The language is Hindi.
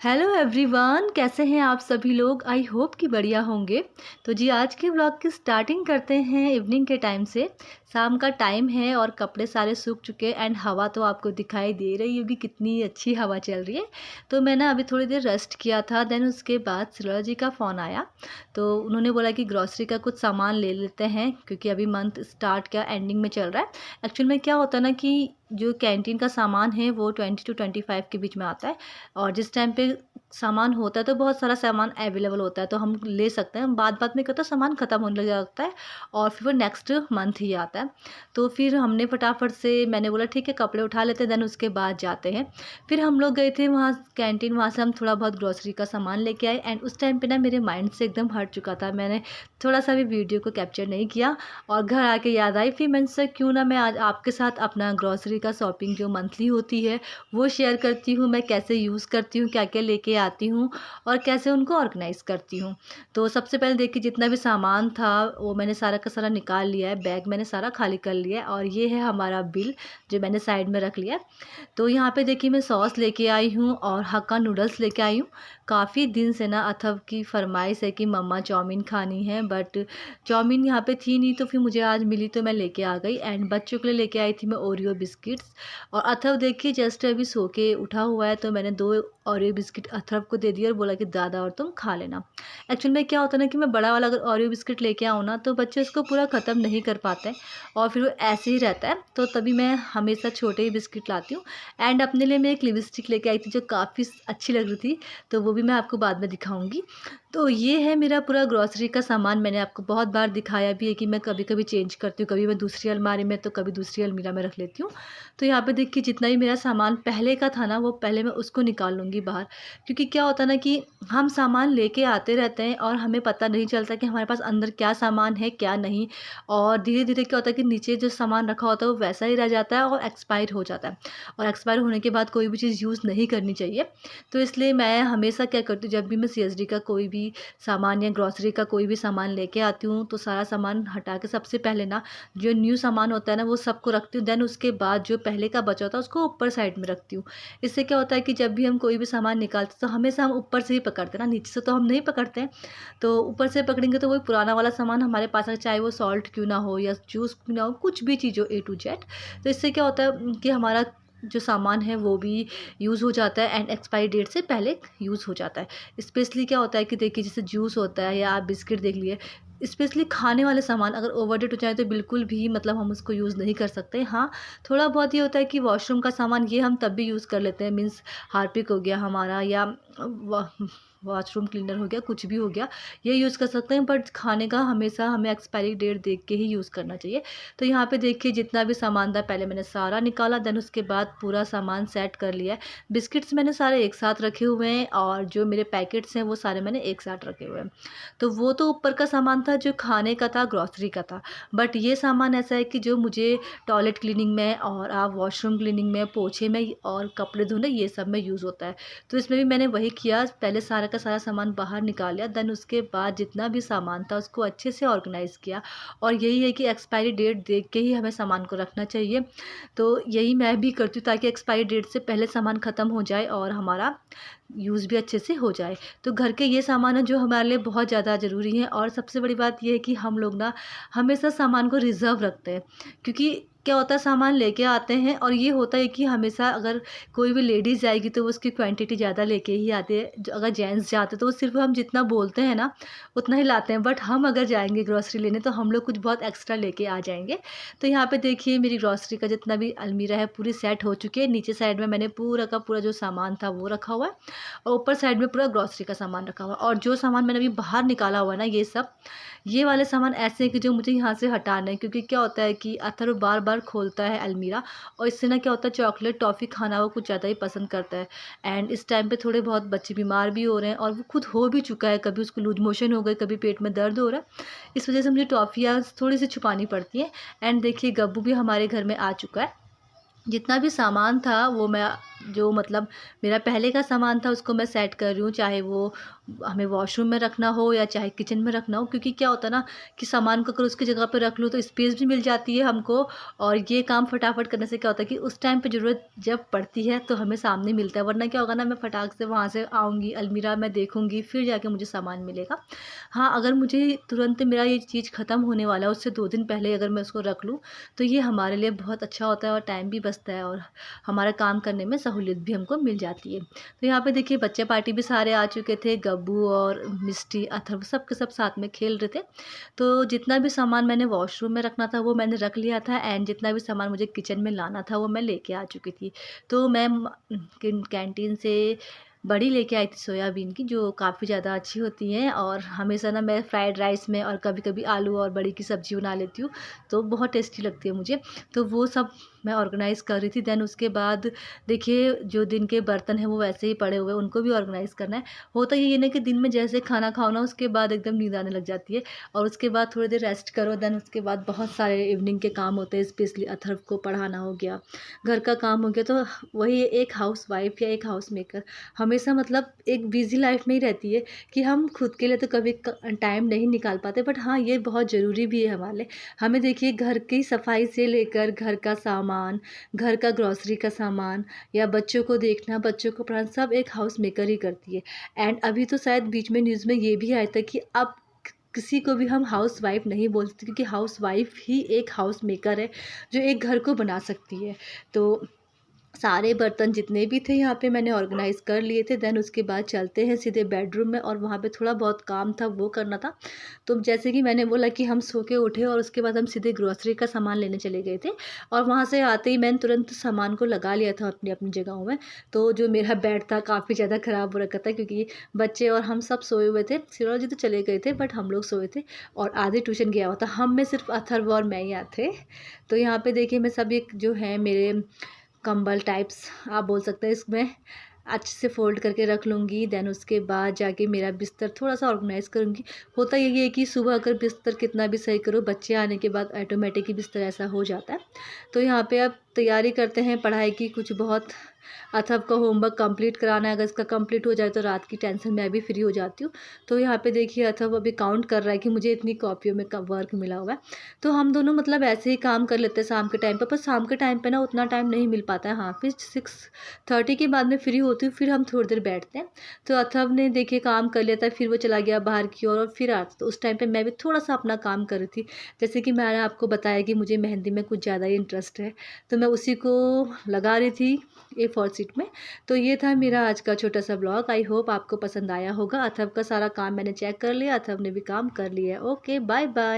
हेलो एवरीवन, कैसे हैं आप सभी लोग। आई होप कि बढ़िया होंगे। तो जी आज के ब्लॉग की स्टार्टिंग करते हैं इवनिंग के टाइम से। शाम का टाइम है और कपड़े सारे सूख चुके एंड हवा तो आपको दिखाई दे रही होगी, कितनी अच्छी हवा चल रही है। तो मैं ना अभी थोड़ी देर रेस्ट किया था, देन उसके बाद सिल्वर जी का फ़ोन आया। तो उन्होंने बोला कि ग्रॉसरी का कुछ सामान ले लेते हैं क्योंकि अभी मंथ स्टार्ट क्या एंडिंग में चल रहा है। एक्चुअल में क्या होता है ना कि जो कैंटीन का सामान है वो 20 to 25 के बीच में आता है, और जिस टाइम पे सामान होता है तो बहुत सारा सामान अवेलेबल होता है तो हम ले सकते हैं। बाद में क्या होता है, सामान ख़त्म होने लग जाता है और फिर वो नेक्स्ट मंथ ही आता है। तो फिर हमने फटाफट से मैंने बोला ठीक है कपड़े उठा लेते हैं, देन उसके बाद जाते हैं। फिर हम लोग गए थे वहाँ कैंटीन, वहाँ से हम थोड़ा बहुत ग्रोसरी का सामान लेके आए एंड उस टाइम पे ना मेरे माइंड से एकदम हट चुका था। मैंने थोड़ा सा भी वीडियो को कैप्चर नहीं किया और घर आके याद आई। फिर मैंने सोचा क्यों ना मैं आज आपके साथ अपना ग्रोसरी का शॉपिंग जो मंथली होती है वो शेयर करती हूँ। मैं कैसे यूज़ करती हूँ, क्या क्या लेके आती हूँ और कैसे उनको ऑर्गेनाइज़ करती हूँ। तो सबसे पहले देखिए जितना भी सामान था वो मैंने सारा का सारा निकाल लिया है, बैग मैंने सारा खाली कर लिया है और ये है हमारा बिल जो मैंने साइड में रख लिया है। तो यहाँ पे देखिए मैं सॉस लेके आई हूँ और हक्का नूडल्स लेके आई हूँ। काफ़ी दिन से ना अथव की फरमाइश है कि मम्मा चाउमीन खानी है, बट चाउमीन यहाँ पे थी नहीं तो फिर मुझे आज मिली तो मैं लेके आ गई। एंड बच्चों के लिए लेके आई थी मैं ओरियो बिस्किट्स। और अथव देखिए जस्ट अभी सो के उठा हुआ है तो मैंने 2 ओरियो बिस्किट अथर्व को दे दिया और बोला कि दादा और तुम खा लेना। एक्चुअल में क्या होता है ना कि मैं बड़ा वाला अगर ओरियो बिस्किट लेके आऊँ ना तो बच्चे उसको पूरा ख़त्म नहीं कर पाते हैं और फिर वो ऐसे ही रहता है। तो तभी मैं हमेशा छोटे ही बिस्किट लाती हूँ। एंड अपने लिए मैं एक लिपस्टिक लेके आई थी जो काफ़ी अच्छी लग रही थी, तो वो भी मैं आपको बाद में दिखाऊँगी। तो ये है मेरा पूरा ग्रॉसरी का सामान। मैंने आपको बहुत बार दिखाया भी है कि मैं कभी-कभी चेंज करती हूँ, कभी मैं दूसरी अलमारी में तो कभी दूसरी अलमीरा में रख लेती हूँ। तो यहाँ पे देखिए जितना भी मेरा सामान पहले का था ना वो पहले मैं उसको निकाल लूँगी बाहर, क्योंकि क्या होता है ना कि हम सामान लेके आते रहते हैं और हमें पता नहीं चलता कि हमारे पास अंदर क्या सामान है क्या नहीं। और धीरे-धीरे क्या होता है कि नीचे जो सामान रखा होता है वो वैसा ही रह जाता है और एक्सपायर हो जाता है, और एक्सपायर होने के बाद कोई भी चीज़ यूज़ नहीं करनी चाहिए। तो इसलिए मैं हमेशा क्या करती हूँ, जब भी मैं सीएसडी का कोई भी सामान या ग्रॉसरी का कोई भी सामान लेके आती हूँ तो सारा सामान हटा के सबसे पहले ना जो न्यू सामान होता है ना वो सबको रखती हूँ। देन उसके बाद जो पहले का बचा होता है उसको ऊपर साइड में रखती हूँ। इससे क्या होता है कि जब भी हम कोई भी सामान निकालते हैं तो हमेशा हम ऊपर से ही पकड़ते हैं ना, नीचे से तो हम नहीं पकड़ते हैं। तो ऊपर से पकड़ेंगे तो वही पुराना वाला सामान हमारे पास है, चाहे वो सॉल्ट क्यों ना हो या जूस क्यों ना हो, कुछ भी चीज़ हो ए टू जेड। तो इससे क्या होता है कि हमारा जो सामान है वो भी यूज़ हो जाता है एंड एक्सपायरी डेट से पहले यूज़ हो जाता है। स्पेशली क्या होता है कि देखिए जैसे जूस होता है या आप बिस्किट देख लिए, स्पेशली खाने वाले सामान अगर ओवर डेट हो जाए तो बिल्कुल भी मतलब हम उसको यूज़ नहीं कर सकते। हाँ, थोड़ा बहुत ये होता है कि वॉशरूम का सामान ये हम तब भी यूज़ कर लेते हैं, मीन्स हार्पिक हो गया हमारा या वॉशरूम क्लीनर हो गया, कुछ भी हो गया, ये यूज़ कर सकते हैं। बट खाने का हमेशा हमें एक्सपायरी डेट देख के ही यूज़ करना चाहिए। तो यहाँ पे देखिए जितना भी सामान था पहले मैंने सारा निकाला, देन उसके बाद पूरा सामान सेट कर लिया है। बिस्किट्स मैंने सारे एक साथ रखे हुए हैं और जो मेरे पैकेट्स हैं वो सारे मैंने एक साथ रखे हुए हैं। तो वो तो ऊपर का सामान था जो खाने का था, ग्रॉसरी का था। बट ये सामान ऐसा है कि जो मुझे टॉयलेट क्लीनिंग में और आप वॉशरूम क्लीनिंग में, पोछे में और कपड़े धोने ये सब में यूज़ होता है। तो इसमें भी मैंने वही किया, पहले सारा का सारा सामान बाहर निकाल लिया, देन उसके बाद जितना भी सामान था उसको अच्छे से ऑर्गेनाइज़ किया। और यही है कि एक्सपायरी डेट देख के ही हमें सामान को रखना चाहिए। तो यही मैं भी करती हूँ ताकि एक्सपायरी डेट से पहले सामान ख़त्म हो जाए और हमारा यूज़ भी अच्छे से हो जाए। तो घर के ये सामान है जो हमारे लिए बहुत ज़्यादा ज़रूरी है। और सबसे बड़ी बात ये है कि हम लोग ना हमेशा सामान को रिज़र्व रखते हैं, क्योंकि क्या होता है सामान लेके आते हैं और ये होता है कि हमेशा अगर कोई भी लेडीज़ जाएगी तो वो उसकी क्वांटिटी ज़्यादा लेके ही आती है। अगर जेंट्स जाते हैं तो वो सिर्फ हम जितना बोलते हैं ना उतना ही लाते हैं, बट हम अगर जाएंगे ग्रॉसरी लेने तो हम लोग कुछ बहुत एक्स्ट्रा लेके आ जाएंगे। तो यहाँ पे देखिए मेरी ग्रॉसरी का जितना भी अलमीरा है पूरी सेट हो चुकी है। नीचे साइड में मैंने पूरा का पूरा जो सामान था वो रखा हुआ है और ऊपर साइड में पूरा ग्रॉसरी का सामान रखा हुआ है। और जो सामान मैंने अभी बाहर निकाला हुआ है ना ये वाले सामान ऐसे हैं कि जो मुझे यहाँ से हटाना है, क्योंकि क्या होता है कि अथर्व बार बार खोलता है अलमीरा और इससे ना क्या होता है चॉकलेट टॉफ़ी खाना वो कुछ ज़्यादा ही पसंद करता है। एंड इस टाइम पे थोड़े बहुत बच्चे बीमार भी हो रहे हैं और वो खुद हो भी चुका है, कभी उसको लूज मोशन हो गए, कभी पेट में दर्द हो रहा है। इस वजह से मुझे टॉफ़ियाँ थोड़ी सी छुपानी पड़ती हैं। एंड देखिए गब्बू भी हमारे घर में आ चुका है। जितना भी सामान था वो मैं जो मतलब मेरा पहले का सामान था उसको मैं सेट कर रही हूँ, चाहे वो हमें वॉशरूम में रखना हो या चाहे किचन में रखना हो, क्योंकि क्या होता है ना कि सामान को अगर उसकी जगह पे रख लूँ तो स्पेस भी मिल जाती है हमको, और ये काम फटाफट करने से क्या होता है कि उस टाइम पे ज़रूरत जब पड़ती है तो हमें सामने मिलता है, वरना क्या होगा ना, मैं फटाक से वहाँ से आऊँगी, अलमीरा में देखूँगी, फिर जाके मुझे सामान मिलेगा। हाँ, अगर मुझे तुरंत मेरा ये चीज़ ख़त्म होने वाला है उससे 2 दिन पहले अगर मैं उसको रख लूँ, तो ये हमारे लिए बहुत अच्छा होता है और टाइम भी बचता है और हमारा काम करने में सहूलियत भी हमको मिल जाती है। तो यहाँ पे देखिए बच्चे पार्टी भी सारे आ चुके थे, गब्बू और मिष्टी, अथर्व सब के सब साथ में खेल रहे थे। तो जितना भी सामान मैंने वॉशरूम में रखना था वो मैंने रख लिया था, एंड जितना भी सामान मुझे किचन में लाना था वो मैं लेके आ चुकी थी। तो मैं कैंटीन से बड़ी लेके आई थी सोयाबीन की, जो काफ़ी ज़्यादा अच्छी होती हैं, और हमेशा ना मैं फ्राइड राइस में और कभी-कभी आलू और बड़ी की सब्ज़ी बना लेती हूँ, तो बहुत टेस्टी लगती है मुझे। तो वो सब मैं ऑर्गेनाइज़ कर रही थी। देन उसके बाद देखिए जो दिन के बर्तन हैं वो वैसे ही पड़े हुए हैं, उनको भी ऑर्गेनाइज़ करना है। होता ये है ना कि दिन में जैसे खाना खाओ ना उसके बाद एकदम नींद आने लग जाती है, और उसके बाद थोड़ी देर रेस्ट करो, देन उसके बाद बहुत सारे इवनिंग के काम होते हैं, स्पेशली अथर्व को पढ़ाना हो गया, घर का काम हो गया। तो वही एक हाउसवाइफ़ या एक हाउस मेकर हमेशा मतलब एक बिज़ी लाइफ़ में ही रहती है कि हम खुद के लिए तो कभी टाइम नहीं निकाल पाते, बट हाँ, ये बहुत ज़रूरी भी है हमारे लिए। हमें देखिए घर की सफाई से लेकर घर का सामान, घर का ग्रॉसरी का सामान या बच्चों को देखना, बच्चों को पढ़ाना, सब एक हाउस मेकर ही करती है। एंड अभी तो शायद बीच में न्यूज़ में ये भी आया था कि अब किसी को भी हम हाउसवाइफ़ नहीं बोल सकते, क्योंकि हाउसवाइफ़ ही एक हाउस मेकर है जो एक घर को बना सकती है। तो सारे बर्तन जितने भी थे यहाँ पे मैंने ऑर्गेनाइज़ कर लिए थे। देन उसके बाद चलते हैं सीधे बेडरूम में, और वहाँ पे थोड़ा बहुत काम था वो करना था। तो जैसे कि मैंने बोला कि हम सो के उठे और उसके बाद हम सीधे ग्रोसरी का सामान लेने चले गए थे, और वहाँ से आते ही मैंने तुरंत सामान को लगा लिया था अपनी-अपनी जगहों में। तो जो मेरा बेड था काफ़ी ज़्यादा ख़राब हो रखा था, क्योंकि बच्चे और हम सब सोए हुए थे। सिरों जी तो चले गए थे बट हम लोग सोए थे, और आधे ट्यूशन गया हुआ था। हम में सिर्फ़ अथर्व और मैं ही यहाँ थे। तो यहाँ पे देखिए मैं सब एक जो है मेरे कंबल टाइप्स आप बोल सकते हैं, इसमें अच्छे से फ़ोल्ड करके रख लूँगी। देन उसके बाद जाके मेरा बिस्तर थोड़ा-सा ऑर्गेनाइज़ करूँगी। होता यही है कि सुबह अगर बिस्तर कितना भी सही करो, बच्चे आने के बाद ऑटोमेटिक ही बिस्तर ऐसा हो जाता है। तो यहाँ पे अब तैयारी करते हैं पढ़ाई की, कुछ बहुत अथर्व का होमवर्क कंप्लीट कराना है। अगर इसका कंप्लीट हो जाए तो रात की टेंशन मैं भी फ्री हो जाती हूँ। तो यहाँ पे देखिए अथर्व अभी काउंट कर रहा है कि मुझे इतनी कॉपियों में क वर्क मिला हुआ है। तो हम दोनों मतलब ऐसे ही काम कर लेते हैं शाम के टाइम पे, पर शाम के टाइम पे ना उतना टाइम नहीं मिल पाता है। हाँ, फिर 6:30 के बाद मैं फ्री होती हूँ, फिर हम थोड़ी देर बैठते हैं। तो अथर्व ने देखिए काम कर लिया था, फिर वो चला गया बाहर की ओर और फिर आता, तो उस टाइम पे मैं भी थोड़ा-सा अपना काम कर रही थी। जैसे कि मैंने आपको बताया कि मुझे मेहंदी में कुछ ज़्यादा ही इंटरेस्ट है, तो मैं उसी को लगा रही थी A4 शीट में। तो ये था मेरा आज का छोटा-सा ब्लॉग। आई होप आपको पसंद आया होगा। अथर्व का सारा काम मैंने चेक कर लिया, अथर्व ने भी काम कर लिया है। Okay, bye-bye.